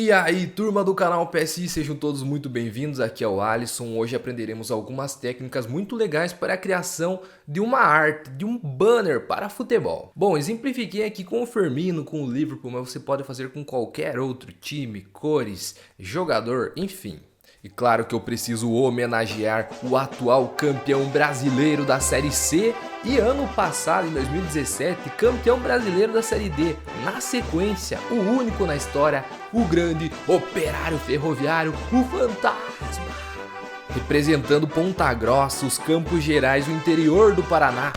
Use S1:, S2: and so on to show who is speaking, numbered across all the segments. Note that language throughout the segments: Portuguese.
S1: E aí, turma do canal PSI, sejam todos muito bem-vindos, aqui é o Alisson. Hoje aprenderemos algumas técnicas muito legais para a criação de uma arte, de um banner para futebol. Bom, exemplifiquei aqui com o Firmino, com o Liverpool, mas você pode fazer com qualquer outro time, cores, jogador, enfim. E claro que eu preciso homenagear o atual campeão brasileiro da Série C e ano passado, em 2017, campeão brasileiro da Série D. Na sequência, o único na história, o grande Operário Ferroviário, o Fantasma. Representando Ponta Grossa, os Campos Gerais, o interior do Paraná.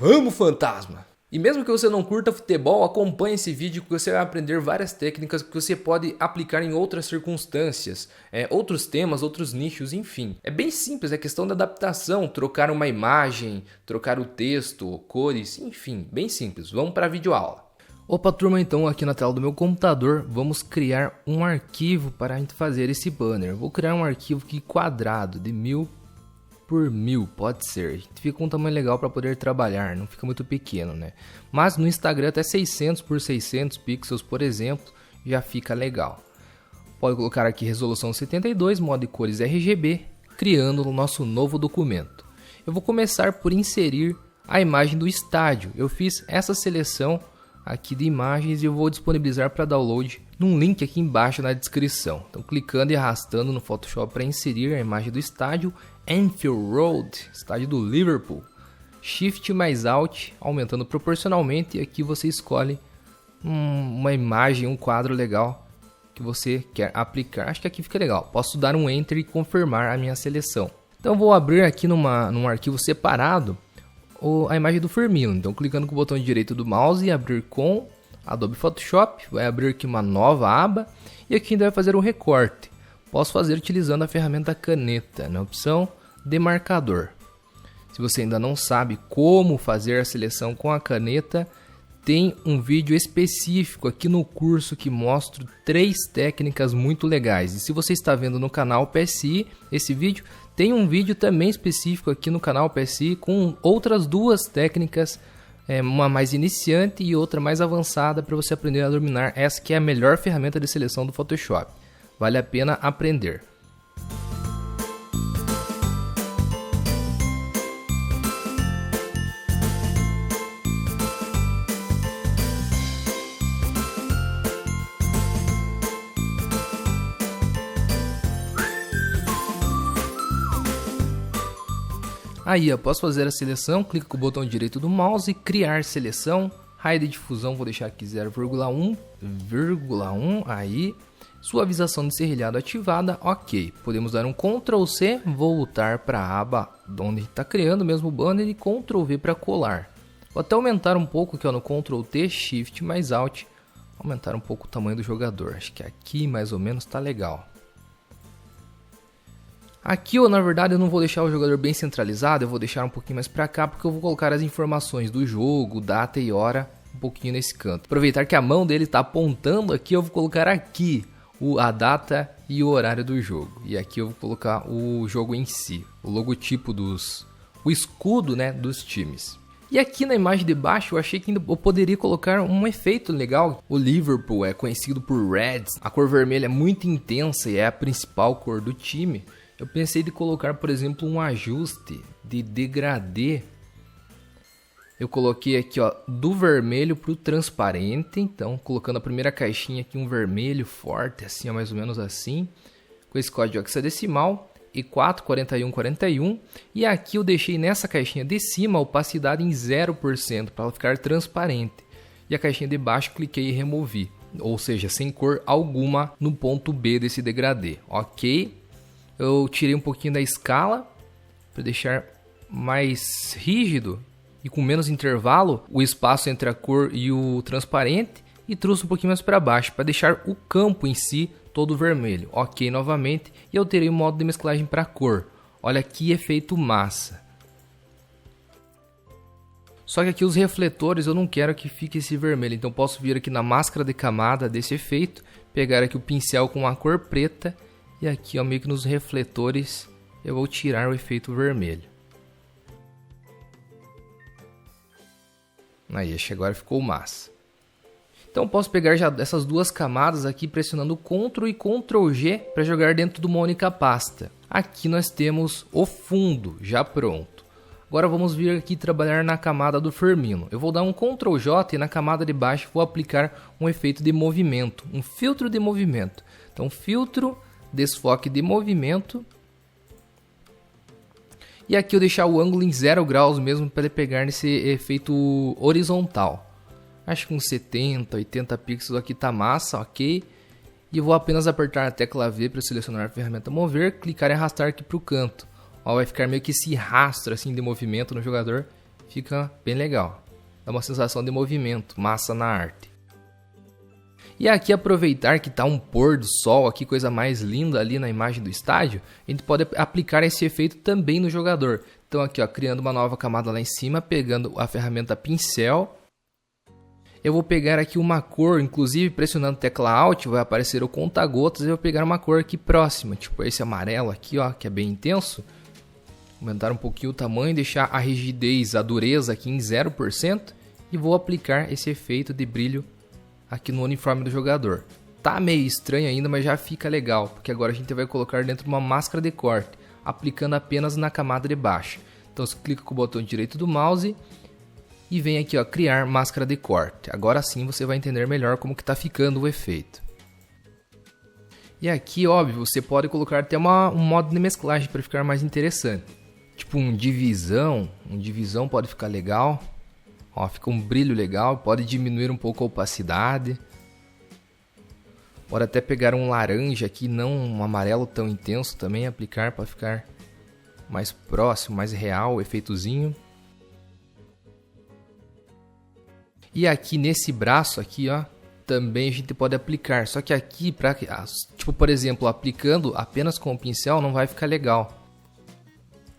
S1: Amo Fantasma! E mesmo que você não curta futebol, acompanhe esse vídeo que você vai aprender várias técnicas que você pode aplicar em outras circunstâncias, outros temas, outros nichos, enfim. É bem simples, é questão da adaptação, trocar uma imagem, trocar o texto, cores, enfim, bem simples. Vamos para a videoaula. Opa, turma, então aqui na tela do meu computador vamos criar um arquivo para a gente fazer esse banner. Eu vou criar um arquivo aqui quadrado de 1000 por 1000, pode ser. Fica um tamanho legal para poder trabalhar, não fica muito pequeno, né? Mas no Instagram até 600 por 600 pixels, por exemplo, já fica legal. Pode colocar aqui resolução 72, modo de cores RGB, criando o nosso novo documento. Eu vou começar por inserir a imagem do estádio. Eu fiz essa seleção aqui de imagens e eu vou disponibilizar para download num link aqui embaixo na descrição. Então, clicando e arrastando no Photoshop para inserir a imagem do estádio Anfield Road, estádio do Liverpool. Shift mais Alt, aumentando proporcionalmente, e aqui você escolhe uma imagem, um quadro legal que você quer aplicar. Acho que aqui fica legal. Posso dar um Enter e confirmar a minha seleção. Então, vou abrir aqui num arquivo separado a imagem do Firmino. Então, clicando com o botão direito do mouse e abrir com Adobe Photoshop, vai abrir aqui uma nova aba e aqui ainda vai fazer um recorte. Posso fazer utilizando a ferramenta caneta, na opção demarcador. Se você ainda não sabe como fazer a seleção com a caneta, tem um vídeo específico aqui no curso que mostro 3 técnicas muito legais. E se você está vendo no canal PSI esse vídeo, tem um vídeo também específico aqui no canal PSI com outras 2 técnicas, uma mais iniciante e outra mais avançada, para você aprender a dominar essa que é a melhor ferramenta de seleção do Photoshop. Vale a pena aprender. Aí, após fazer a seleção, clica com o botão direito do mouse e criar seleção. Raio de difusão vou deixar aqui 0,1, aí. Suavização de serrilhado ativada, ok. Podemos dar um Ctrl C, voltar para a aba onde está criando mesmo o banner e Ctrl V para colar. Vou até aumentar um pouco aqui no Ctrl T, Shift mais Alt, aumentar um pouco o tamanho do jogador. Acho que aqui mais ou menos está legal. Aqui, na verdade, eu não vou deixar o jogador bem centralizado, eu vou deixar um pouquinho mais para cá, porque eu vou colocar as informações do jogo, data e hora, um pouquinho nesse canto. Aproveitar que a mão dele está apontando aqui, eu vou colocar aqui a data e o horário do jogo. E aqui eu vou colocar o jogo em si, o logotipo o escudo, né, dos times. E aqui na imagem de baixo eu achei que eu poderia colocar um efeito legal. O Liverpool é conhecido por Reds, a cor vermelha é muito intensa e é a principal cor do time. Eu pensei de colocar, por exemplo, um ajuste de degradê. Eu coloquei aqui, ó, do vermelho para o transparente. Então, colocando a primeira caixinha aqui, um vermelho forte, assim, ó, mais ou menos assim. Com esse código hexadecimal, E44141. E aqui eu deixei nessa caixinha de cima a opacidade em 0%, para ela ficar transparente. E a caixinha de baixo, cliquei e removi. Ou seja, sem cor alguma no ponto B desse degradê, ok? Eu tirei um pouquinho da escala para deixar mais rígido e com menos intervalo o espaço entre a cor e o transparente, e trouxe um pouquinho mais para baixo para deixar o campo em si todo vermelho. Ok, novamente, e eu terei o modo de mesclagem para cor. Olha que efeito massa. Só que aqui os refletores eu não quero que fique esse vermelho, então posso vir aqui na máscara de camada desse efeito, pegar aqui o pincel com a cor preta. E aqui, ó, meio que nos refletores eu vou tirar o efeito vermelho. Aí, acho que agora ficou massa. Então eu posso pegar já essas duas camadas aqui pressionando Ctrl e Ctrl G para jogar dentro de uma única pasta. Aqui nós temos o fundo já pronto. Agora vamos vir aqui trabalhar na camada do Firmino. Eu vou dar um Ctrl J e na camada de baixo vou aplicar um efeito de movimento, um filtro de movimento. Então filtro, desfoque de movimento. E aqui eu deixar o ângulo em 0 graus mesmo para ele pegar nesse efeito horizontal. Acho que uns 70, 80 pixels aqui tá massa, ok. E eu vou apenas apertar a tecla V para selecionar a ferramenta mover, clicar e arrastar aqui para o canto. Ó, vai ficar meio que esse rastro assim de movimento no jogador, fica bem legal. Dá uma sensação de movimento, massa na arte. E aqui aproveitar que tá um pôr do sol aqui, coisa mais linda ali na imagem do estádio, a gente pode aplicar esse efeito também no jogador. Então aqui ó, criando uma nova camada lá em cima, pegando a ferramenta pincel. Eu vou pegar aqui uma cor, inclusive pressionando a tecla Alt, vai aparecer o conta-gotas, eu vou pegar uma cor aqui próxima, tipo esse amarelo aqui ó, que é bem intenso. Aumentar um pouquinho o tamanho, deixar a rigidez, a dureza aqui em 0% e vou aplicar esse efeito de brilho aqui no uniforme do jogador. Tá meio estranho ainda, mas já fica legal, porque agora a gente vai colocar dentro de uma máscara de corte, aplicando apenas na camada de baixo. Então você clica com o botão direito do mouse e vem aqui ó, criar máscara de corte. Agora sim você vai entender melhor como que tá ficando o efeito. E aqui, óbvio, você pode colocar até um modo de mesclagem para ficar mais interessante. Tipo um divisão pode ficar legal. Ó, fica um brilho legal, pode diminuir um pouco a opacidade. Pode até pegar um laranja aqui, não um amarelo tão intenso também, aplicar para ficar mais próximo, mais real o efeitozinho. E aqui nesse braço aqui, ó, também a gente pode aplicar. Só que aqui, tipo, por exemplo, aplicando apenas com o pincel não vai ficar legal.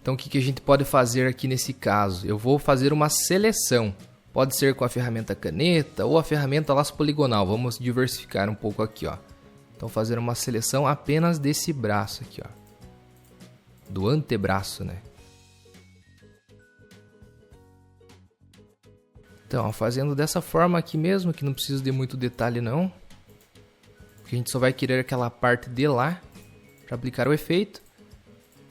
S1: Então o que a gente pode fazer aqui nesse caso? Eu vou fazer uma seleção. Pode ser com a ferramenta caneta ou a ferramenta laço poligonal. Vamos diversificar um pouco aqui, ó. Então fazer uma seleção apenas desse braço aqui, ó. Do antebraço, né? Então, fazendo dessa forma aqui mesmo, que não precisa de muito detalhe não. Porque a gente só vai querer aquela parte de lá para aplicar o efeito.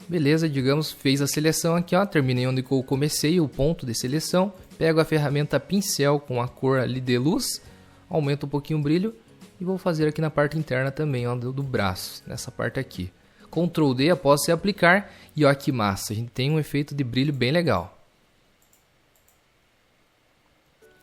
S1: Beleza, digamos, fez a seleção aqui, ó, terminei onde eu comecei o ponto de seleção. Pego a ferramenta pincel com a cor ali de luz, aumento um pouquinho o brilho e vou fazer aqui na parte interna também, ó, do braço, nessa parte aqui. Ctrl D após se aplicar e ó que massa, a gente tem um efeito de brilho bem legal.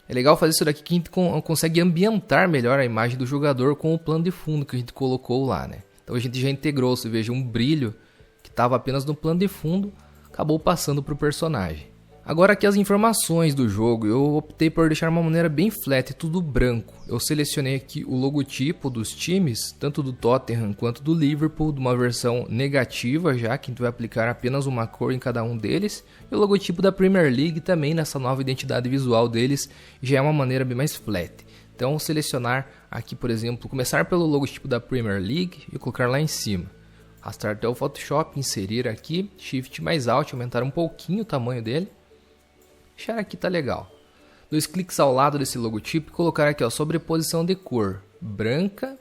S1: É legal fazer isso daqui que a gente consegue ambientar melhor a imagem do jogador com o plano de fundo que a gente colocou lá, né? Então a gente já integrou, você veja, um brilho que estava apenas no plano de fundo, acabou passando para o personagem. Agora aqui as informações do jogo, eu optei por deixar uma maneira bem flat, tudo branco. Eu selecionei aqui o logotipo dos times, tanto do Tottenham quanto do Liverpool, de uma versão negativa já, que a gente vai aplicar apenas uma cor em cada um deles. E o logotipo da Premier League também, nessa nova identidade visual deles, já é uma maneira bem mais flat. Então selecionar aqui, por exemplo, começar pelo logotipo da Premier League e colocar lá em cima. Arrastar até o Photoshop, inserir aqui, Shift mais Alt, aumentar um pouquinho o tamanho dele. Deixar aqui tá legal. 2 cliques ao lado desse logotipo e colocar aqui ó, sobreposição de cor. Branca,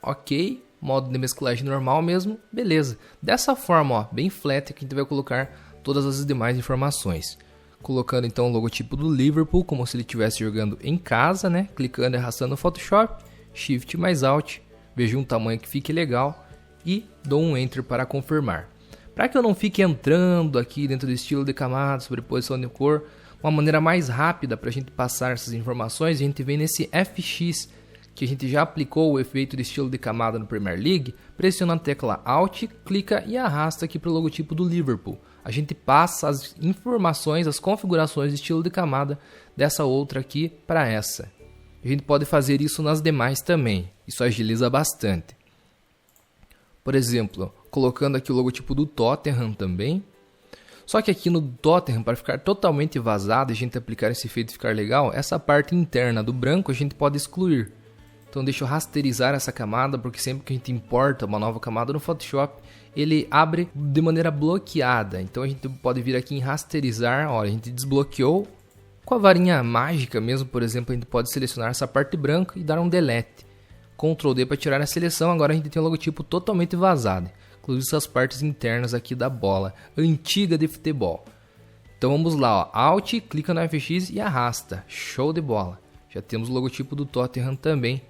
S1: ok, modo de mesclagem normal mesmo, beleza. Dessa forma, ó, bem flat, que a gente vai colocar todas as demais informações. Colocando então o logotipo do Liverpool, como se ele estivesse jogando em casa, né? Clicando e arrastando no Photoshop, Shift mais Alt, vejo um tamanho que fique legal e dou um Enter para confirmar. Para que eu não fique entrando aqui dentro do estilo de camada, sobreposição de cor, uma maneira mais rápida para a gente passar essas informações, a gente vem nesse FX, que a gente já aplicou o efeito de estilo de camada no Premier League, pressiona a tecla Alt, clica e arrasta aqui para o logotipo do Liverpool. A gente passa as informações, as configurações de estilo de camada dessa outra aqui para essa. A gente pode fazer isso nas demais também, isso agiliza bastante. Por exemplo, colocando aqui o logotipo do Tottenham também. Só que aqui no Tottenham, para ficar totalmente vazado e a gente aplicar esse efeito e ficar legal, essa parte interna do branco a gente pode excluir. Então deixa eu rasterizar essa camada, porque sempre que a gente importa uma nova camada no Photoshop, ele abre de maneira bloqueada. Então a gente pode vir aqui em rasterizar, olha, a gente desbloqueou Com a varinha mágica mesmo, por exemplo, a gente pode selecionar essa parte branca e dar um delete. Ctrl D para tirar a seleção, agora a gente tem o logotipo totalmente vazado, inclusive essas partes internas aqui da bola, antiga de futebol. Então vamos lá, ó. Alt, clica no FX e arrasta, show de bola. Já temos o logotipo do Tottenham também,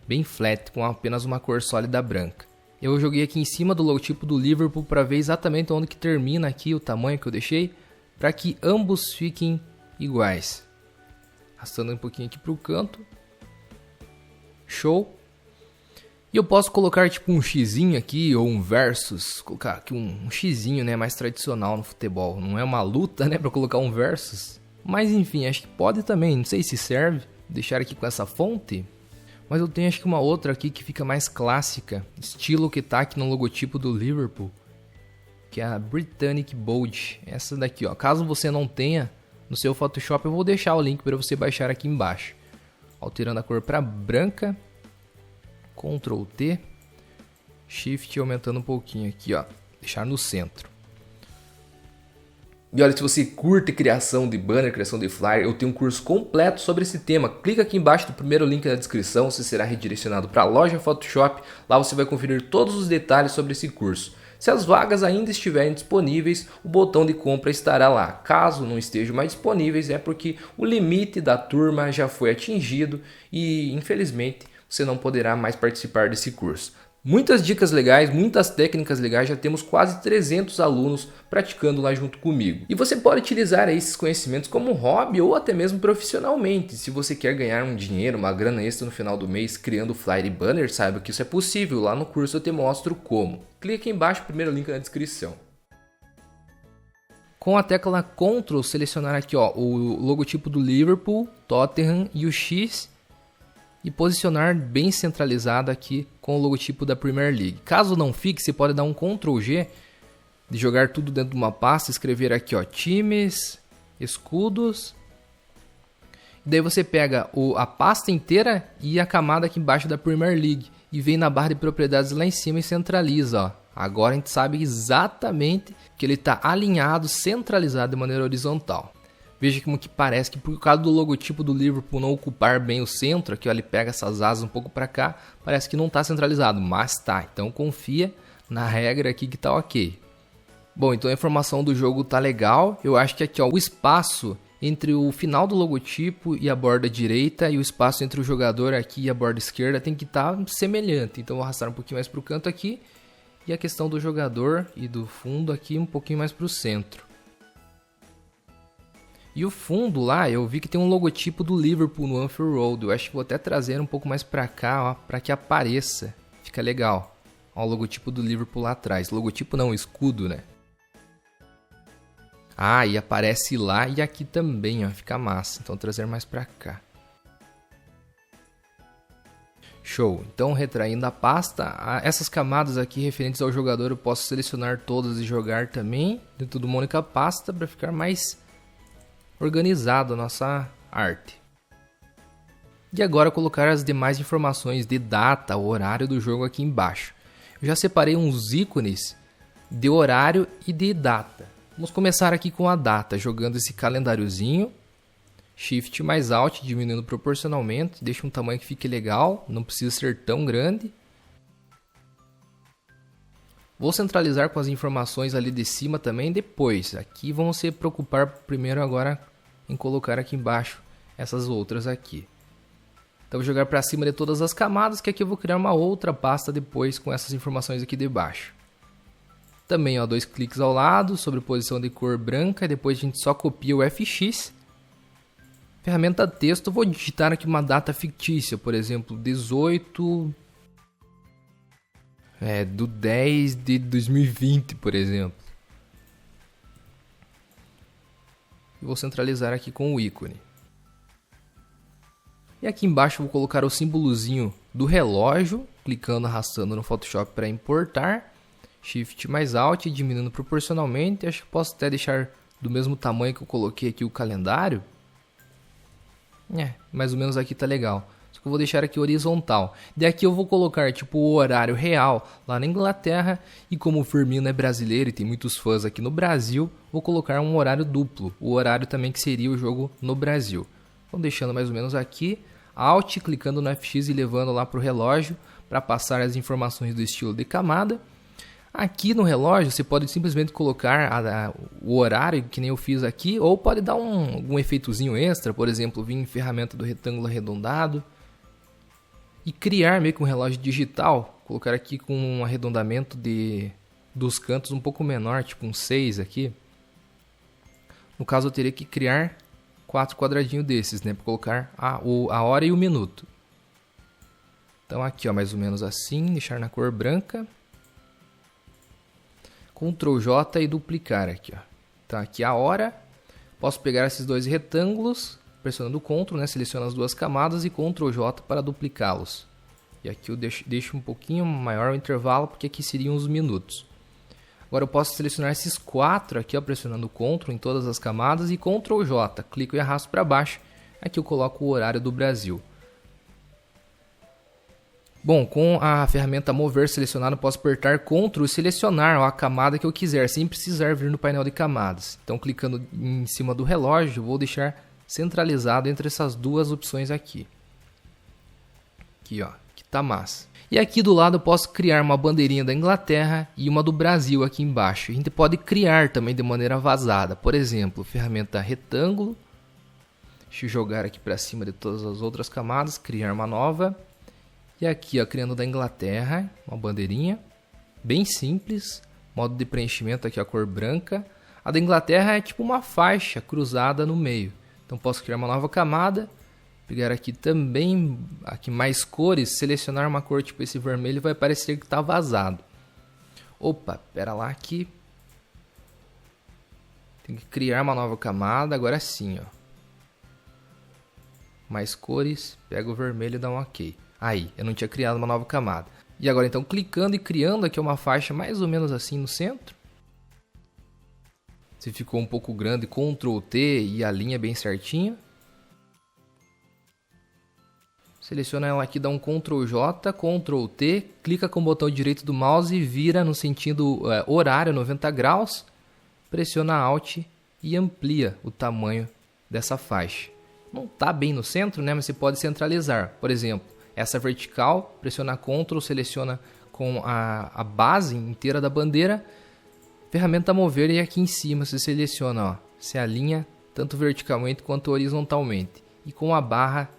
S1: bem flat, com apenas uma cor sólida branca. Eu joguei aqui em cima do logotipo do Liverpool para ver exatamente onde que termina aqui o tamanho que eu deixei, para que ambos fiquem iguais. Arrastando um pouquinho aqui para o canto. Show. E eu posso colocar tipo um xizinho aqui ou um versus, colocar aqui um xizinho, né, mais tradicional no futebol. Não é uma luta, né, para colocar um versus. Mas enfim, acho que pode também, não sei se serve. Vou deixar aqui com essa fonte. Mas eu tenho acho que uma outra aqui que fica mais clássica, estilo que tá aqui no logotipo do Liverpool, que é a Britannic Bold. Essa daqui, ó. Caso você não tenha no seu Photoshop, eu vou deixar o link para você baixar aqui embaixo. Alterando a cor para branca, Ctrl T, Shift aumentando um pouquinho aqui, ó, deixar no centro. E olha, se você curte criação de banner, criação de flyer, eu tenho um curso completo sobre esse tema. Clica aqui embaixo do primeiro link na descrição, você será redirecionado para a loja Photoshop. Lá você vai conferir todos os detalhes sobre esse curso. Se as vagas ainda estiverem disponíveis, o botão de compra estará lá. Caso não estejam mais disponíveis, é porque o limite da turma já foi atingido e, infelizmente, você não poderá mais participar desse curso. Muitas dicas legais, muitas técnicas legais, já temos quase 300 alunos praticando lá junto comigo. E você pode utilizar esses conhecimentos como hobby ou até mesmo profissionalmente. Se você quer ganhar um dinheiro, uma grana extra no final do mês criando flyer e banner, saiba que isso é possível. Lá no curso eu te mostro como. Clique aqui embaixo, primeiro link na descrição. Com a tecla Ctrl, selecionar aqui ó, o logotipo do Liverpool, Tottenham e o X. E posicionar bem centralizado aqui com o logotipo da Premier League. Caso não fique, você pode dar um Ctrl G, de jogar tudo dentro de uma pasta, escrever aqui ó, times, escudos. E daí você pega a pasta inteira e a camada aqui embaixo da Premier League. E vem na barra de propriedades lá em cima e centraliza. Ó. Agora a gente sabe exatamente que ele está alinhado, centralizado de maneira horizontal. Veja como que parece que por causa do logotipo do Liverpool não ocupar bem o centro, aqui ó, ele pega essas asas um pouco para cá, parece que não está centralizado, mas tá. Então confia na regra aqui que tá ok. Bom, então a informação do jogo tá legal. Eu acho que aqui ó, o espaço entre o final do logotipo e a borda direita e o espaço entre o jogador aqui e a borda esquerda tem que estar semelhante. Então vou arrastar um pouquinho mais para o canto aqui e a questão do jogador e do fundo aqui um pouquinho mais para o centro. E o fundo lá, eu vi que tem um logotipo do Liverpool no Anfield Road. Eu acho que vou até trazer um pouco mais pra cá, ó, para que apareça. Fica legal. Ó, o logotipo do Liverpool lá atrás. Logotipo não, escudo, né? Ah, e aparece lá e aqui também, ó. Fica massa. Então trazer mais pra cá. Show. Então retraindo a pasta, essas camadas aqui referentes ao jogador eu posso selecionar todas e jogar também dentro de uma única pasta para ficar mais organizado a nossa arte. E agora colocar as demais informações de data, o horário do jogo aqui embaixo. Eu já separei uns ícones de horário e de data. Vamos começar aqui com a data, jogando esse calendáriozinho. Shift mais Alt, diminuindo proporcionalmente, deixa um tamanho que fique legal, não precisa ser tão grande. Vou centralizar com as informações ali de cima também depois. Aqui vamos se preocupar primeiro agora em colocar aqui embaixo essas outras aqui. Então vou jogar para cima de todas as camadas, que aqui eu vou criar uma outra pasta depois com essas informações aqui de baixo. Também ó, 2 cliques ao lado, sobre posição de cor branca, depois a gente só copia o FX. Ferramenta texto, vou digitar aqui uma data fictícia, por exemplo, 18 do 10 de 2020, por exemplo. E vou centralizar aqui com o ícone. E aqui embaixo eu vou colocar o símbolozinho do relógio, clicando, arrastando no Photoshop para importar. Shift mais Alt, diminuindo proporcionalmente. Acho que posso até deixar do mesmo tamanho que eu coloquei aqui o calendário. Mais ou menos aqui tá legal. Só Só que eu vou deixar aqui horizontal. Daqui eu vou colocar tipo o horário real lá na Inglaterra. E como o Firmino é brasileiro e tem muitos fãs aqui no Brasil, vou colocar um horário duplo. O horário também que seria o jogo no Brasil. Vou deixando mais ou menos aqui. Alt, clicando no FX e levando lá para o relógio para passar as informações do estilo de camada. Aqui no relógio você pode simplesmente colocar o horário, que nem eu fiz aqui, ou pode dar algum efeitozinho extra, por exemplo, vir em ferramenta do retângulo arredondado e criar meio que um relógio digital, colocar aqui com um arredondamento dos cantos um pouco menor, tipo um 6 aqui. No caso eu teria que criar 4 quadradinhos desses, né, para colocar a hora e o minuto. Então aqui, ó, mais ou menos assim, deixar na cor branca. Ctrl J e duplicar aqui, ó. Então aqui a hora. Posso pegar esses dois retângulos, pressionando Ctrl, né? Seleciono as duas camadas e Ctrl J para duplicá-los. E aqui eu deixo um pouquinho maior o intervalo, porque aqui seriam os minutos. Agora eu posso selecionar esses 4 aqui, ó, pressionando Ctrl em todas as camadas e Ctrl J. Clico e arrasto para baixo. Aqui eu coloco o horário do Brasil. Bom, com a ferramenta Mover selecionada, posso apertar Ctrl e selecionar a camada que eu quiser, sem precisar vir no painel de camadas. Então, clicando em cima do relógio, vou deixar centralizado entre essas duas opções aqui. Aqui, ó, que tá massa. E aqui do lado eu posso criar uma bandeirinha da Inglaterra e uma do Brasil aqui embaixo. A gente pode criar também de maneira vazada. Por exemplo, ferramenta retângulo. Deixa eu jogar aqui para cima de todas as outras camadas, criar uma nova. E aqui, ó, criando da Inglaterra, uma bandeirinha, bem simples, modo de preenchimento aqui a cor branca. A da Inglaterra é tipo uma faixa cruzada no meio. Então posso criar uma nova camada, pegar aqui também, aqui mais cores, selecionar uma cor tipo esse vermelho, vai parecer que está vazado. Opa, pera lá aqui. Tem que criar uma nova camada, agora sim, ó. Mais cores, pega o vermelho e dá um OK. Aí, eu não tinha criado uma nova camada. E agora então clicando e criando aqui uma faixa mais ou menos assim no centro. Se ficou um pouco grande, Ctrl T e a linha bem certinha. Seleciona ela aqui, dá um Ctrl J, Ctrl T, clica com o botão direito do mouse e vira no sentido horário 90 graus. Pressiona Alt e amplia o tamanho dessa faixa. Não está bem no centro, né? Mas você pode centralizar. Por exemplo, essa vertical, pressiona Ctrl, seleciona com a base inteira da bandeira, ferramenta Mover e aqui em cima você seleciona, ó, se alinha tanto verticalmente quanto horizontalmente. E com a barra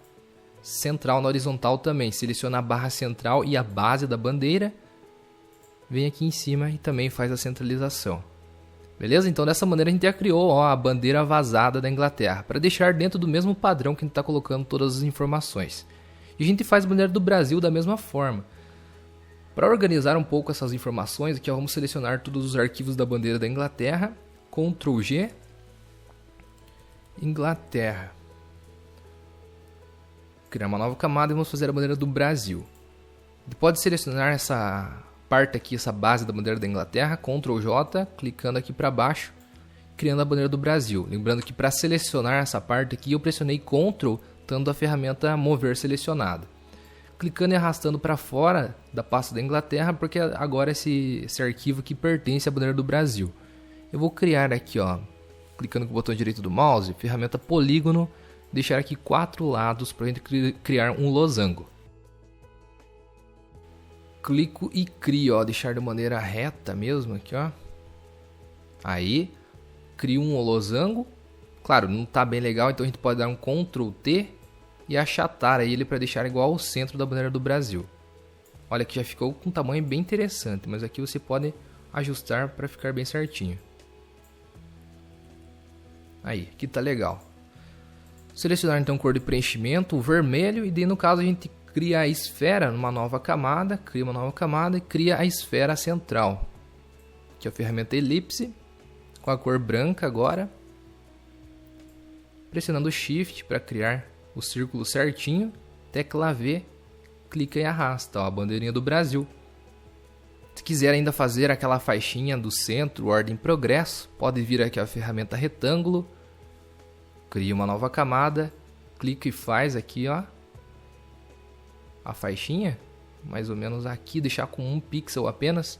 S1: central na horizontal também, seleciona a barra central e a base da bandeira, vem aqui em cima e também faz a centralização. Beleza? Então dessa maneira a gente já criou, ó, a bandeira vazada da Inglaterra, para deixar dentro do mesmo padrão que a gente está colocando todas as informações. E a gente faz a bandeira do Brasil da mesma forma. Para organizar um pouco essas informações, aqui ó, vamos selecionar todos os arquivos da bandeira da Inglaterra, Ctrl G, Inglaterra. Criar uma nova camada e vamos fazer a bandeira do Brasil. Você pode selecionar essa parte aqui, essa base da bandeira da Inglaterra, Ctrl J, clicando aqui para baixo, criando a bandeira do Brasil. Lembrando que para selecionar essa parte aqui eu pressionei Ctrl, tanto a ferramenta Mover selecionada. Clicando e arrastando para fora da pasta da Inglaterra, porque agora esse arquivo aqui pertence à bandeira do Brasil. Eu vou criar aqui, ó, clicando com o botão direito do mouse, ferramenta polígono, deixar aqui 4 lados para a gente criar um losango. Clico e crio, ó, deixar de maneira reta mesmo aqui, ó. Aí, crio um losango. Claro, não está bem legal, então a gente pode dar um Ctrl T e achatar ele para deixar igual ao centro da bandeira do Brasil. Olha que já ficou com um tamanho bem interessante, mas aqui você pode ajustar para ficar bem certinho. Aí, aqui tá legal. Selecionar então cor de preenchimento, o vermelho, e daí no caso a gente cria a esfera numa nova camada, cria uma nova camada e cria a esfera central. Aqui é a ferramenta elipse, com a cor branca agora. Pressionando Shift para criar o círculo certinho, tecla V, clica e arrasta, ó, a bandeirinha do Brasil. Se quiser ainda fazer aquela faixinha do centro, ordem progresso, pode vir aqui a ferramenta retângulo, cria uma nova camada, clica e faz aqui, ó, a faixinha, mais ou menos aqui, deixar com 1 pixel apenas.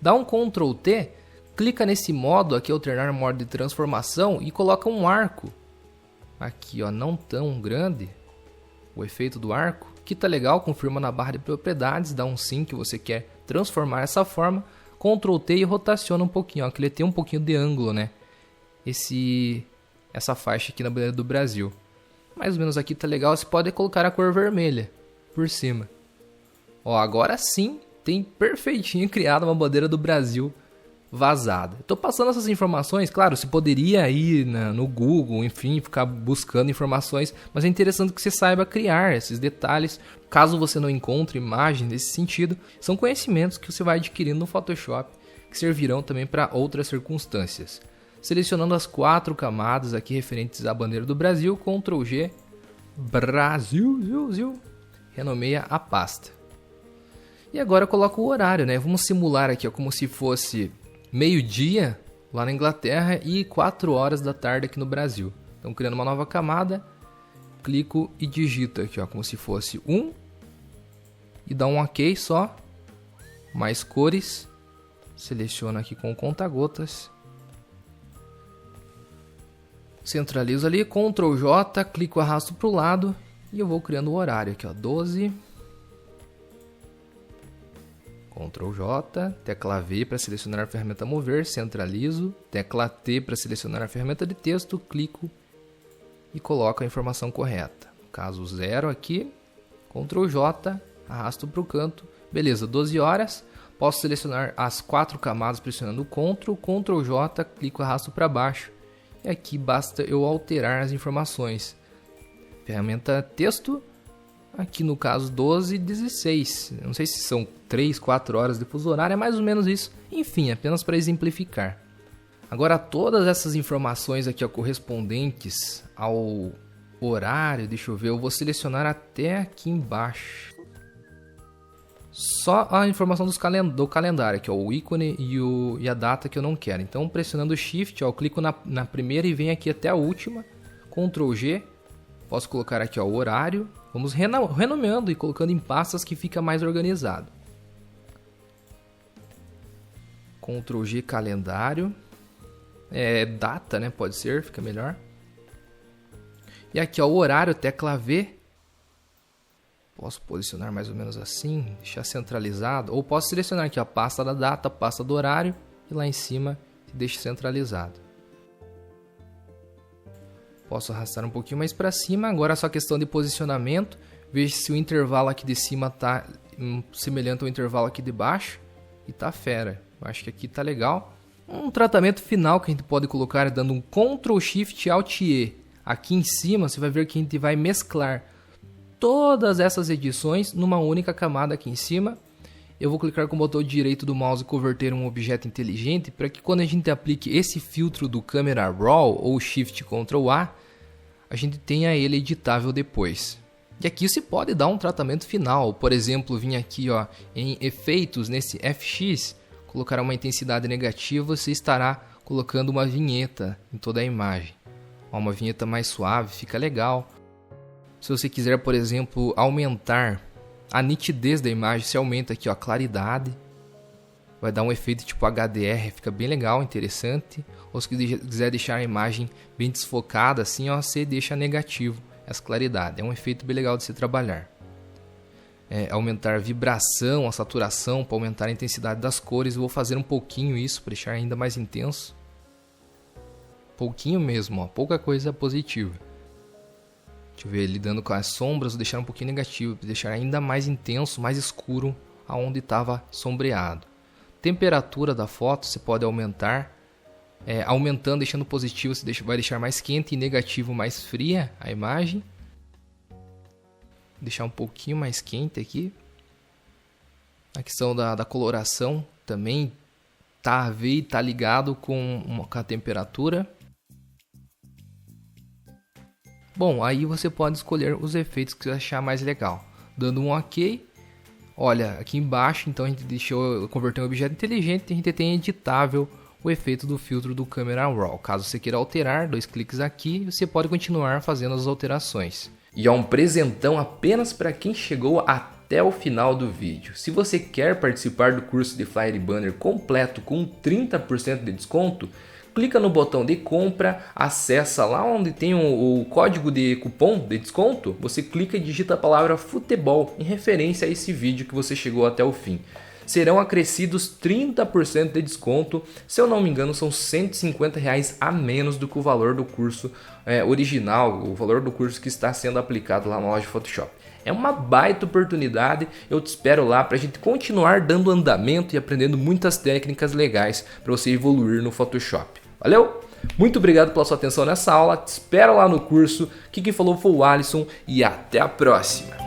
S1: Dá um Ctrl T, clica nesse modo aqui, alternar modo de transformação e coloca um arco. Aqui, ó, não tão grande, o efeito do arco. Aqui tá legal, confirma na barra de propriedades, dá um sim que você quer transformar essa forma. Ctrl T e rotaciona um pouquinho, ó, que ele tem um pouquinho de ângulo, né? Essa faixa aqui na bandeira do Brasil. Mais ou menos aqui tá legal, você pode colocar a cor vermelha por cima. Ó, agora sim tem perfeitinho criado uma bandeira do Brasil vazada. Estou passando essas informações, claro, você poderia ir no Google, enfim, ficar buscando informações, mas é interessante que você saiba criar esses detalhes. Caso você não encontre imagem nesse sentido, são conhecimentos que você vai adquirindo no Photoshop, que servirão também para outras circunstâncias. Selecionando as 4 camadas aqui referentes à bandeira do Brasil, Ctrl G, Brasil, renomeia a pasta. E agora eu coloco o horário, né? Vamos simular aqui, ó, como se fosse meio-dia lá na Inglaterra e 4 horas da tarde aqui no Brasil. Então, criando uma nova camada, clico e digito aqui, ó, como se fosse 1 e dá um OK só. Mais cores, seleciono aqui com conta-gotas. Centralizo ali, Ctrl J, clico, arrasto para o lado e eu vou criando o horário aqui, ó, 12. Ctrl J, tecla V para selecionar a ferramenta mover, centralizo, tecla T para selecionar a ferramenta de texto, clico e coloco a informação correta. No caso 0 aqui, Ctrl J, arrasto para o canto, beleza, 12 horas, posso selecionar as 4 camadas pressionando Ctrl, Ctrl J, clico, arrasto para baixo e aqui basta eu alterar as informações. Ferramenta texto, aqui no caso 12, 16, não sei se são 3, 4 horas de fuso horário, é mais ou menos isso. Enfim, apenas para exemplificar. Agora todas essas informações aqui, ó, correspondentes ao horário, deixa eu ver, eu vou selecionar até aqui embaixo. Só a informação do calendário, aqui, ó, o ícone e a data que eu não quero. Então pressionando Shift, ó, eu clico na primeira e venho aqui até a última, Ctrl G, posso colocar aqui, ó, o horário. Vamos renomeando e colocando em pastas que fica mais organizado. Ctrl G calendário. Data, né? Pode ser, fica melhor. E aqui, ó, o horário, tecla V. Posso posicionar mais ou menos assim, deixar centralizado. Ou posso selecionar aqui a pasta da data, pasta do horário. E lá em cima, deixo centralizado. Posso arrastar um pouquinho mais para cima. Agora é só questão de posicionamento. Veja se o intervalo aqui de cima está semelhante ao intervalo aqui de baixo. E tá fera. Eu acho que aqui tá legal. Um tratamento final que a gente pode colocar é dando um Ctrl Shift Alt E. Aqui em cima você vai ver que a gente vai mesclar todas essas edições numa única camada aqui em cima. Eu vou clicar com o botão direito do mouse e converter um objeto inteligente para que quando a gente aplique esse filtro do Camera Raw ou Shift Ctrl A, a gente tenha ele editável depois. E aqui você pode dar um tratamento final, por exemplo, vir aqui, ó, em efeitos nesse FX, colocar uma intensidade negativa, você estará colocando uma vinheta em toda a imagem. Ó, uma vinheta mais suave, fica legal. Se você quiser, por exemplo, aumentar a nitidez da imagem, você aumenta aqui, ó, a claridade. Vai dar um efeito tipo HDR, fica bem legal, interessante. Ou se quiser deixar a imagem bem desfocada, assim, ó, você deixa negativo essa claridade. É um efeito bem legal de se trabalhar. Aumentar a vibração, a saturação, para aumentar a intensidade das cores. Eu vou fazer um pouquinho isso, para deixar ainda mais intenso. Pouquinho mesmo, ó, pouca coisa positiva. Deixa eu ver, lidando com as sombras, vou deixar um pouquinho negativo, para deixar ainda mais intenso, mais escuro, aonde estava sombreado. Temperatura da foto, você pode aumentar. Aumentando, deixando positivo, você vai deixar mais quente e negativo mais fria a imagem. Deixar um pouquinho mais quente aqui. A questão da coloração também tá ligado com a temperatura. Bom, aí você pode escolher os efeitos que você achar mais legal. Dando um OK. Olha, aqui embaixo, então a gente deixou converter um objeto inteligente e a gente tem editável o efeito do filtro do Camera Raw. Caso você queira alterar, 2 cliques aqui, você pode continuar fazendo as alterações. E é um presentão apenas para quem chegou até até o final do vídeo. Se você quer participar do curso de Flyer e Banner completo com 30% de desconto, clica no botão de compra, acessa lá onde tem o código de cupom de desconto, você clica e digita a palavra futebol em referência a esse vídeo que você chegou até o fim. Serão acrescidos 30% de desconto, se eu não me engano são R$150 a menos do que o valor do curso original, o valor do curso que está sendo aplicado lá na loja Photoshop. É uma baita oportunidade, eu te espero lá para a gente continuar dando andamento e aprendendo muitas técnicas legais para você evoluir no Photoshop. Valeu? Muito obrigado pela sua atenção nessa aula, te espero lá no curso. Quem falou foi o Alisson e até a próxima!